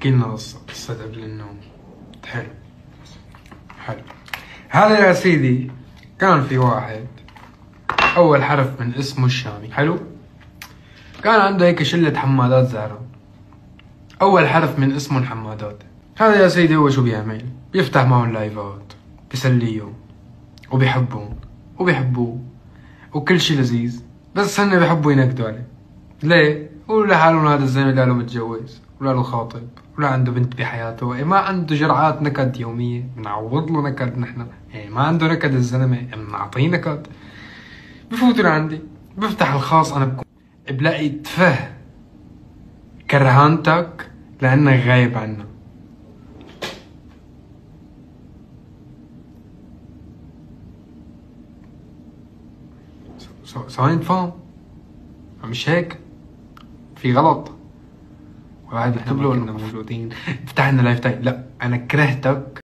احكي لنا قصة قبل النوم. حلو حلو. هذا يا سيدي كان في واحد أول حرف من اسمه الشامي. حلو. كان عنده هيك شلة حمادات زهران، أول حرف من اسمه حمادات. هذا يا سيدي هو شو بيعمل؟ بيفتح معهم لايفات، بيسليهم وبيحبون وبيحبوه وكل شي لذيذ، بس هن بيحبوا ينكدوا عليه. ليه؟ يقولوا لحالهم هذا الزلمة لا له متجوز ولا له خاطب ولا عنده بنت بحياته، ما عنده جرعات نكد يومية، بنعوض له نكد نحن، ما عنده نكد الزلمة، بنعطيه نكد. بفوتوا لعندي، بفتح الخاص، أنا بكون بلاقي تفه كرهانتك لأنك غايب عنا. ثواني نتفاهم، مش هيك؟ في غلط؟ واحد بكتب له انه موجودين، فتحنا لايف تايم. لا انا كرهتك